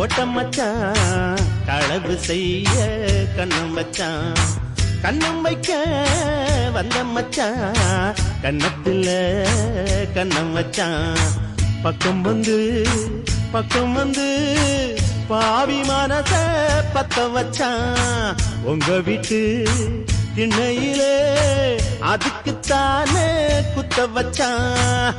போட்ட மச்சான் களவு செய்ய கண்ணம் வச்சான் கண்ணம் வைக்க வந்த மச்சான் கண்ணத்துல கண்ணம் வச்சான் பக்கம் வந்து பாவி மனச பத்த வச்சான் உங்க வீட்டு திண்ணையிலே அதுக்குத்தானே குத்த வச்சான்